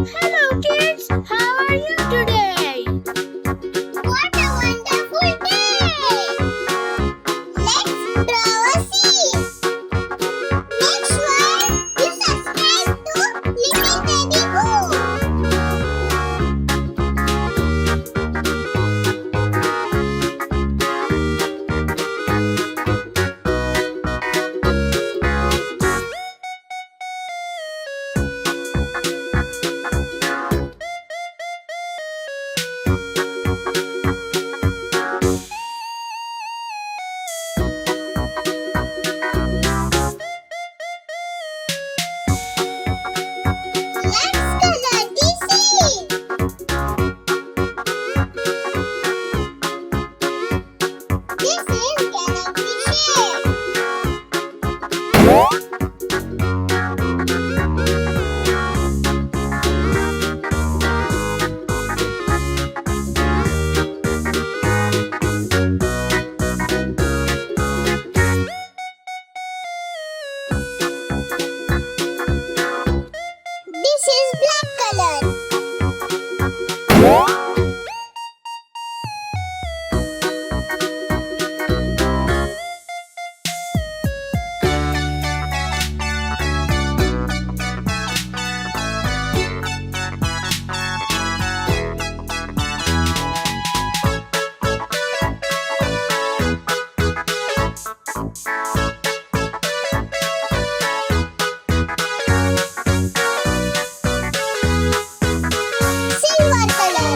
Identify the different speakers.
Speaker 1: Hello kids, how are you today?
Speaker 2: What a wonderful day! Let's draw a scene. Make sure you subscribe to Little Baby Boo. Let's color the scene. This is galaxy shape. This is black color. Silver color.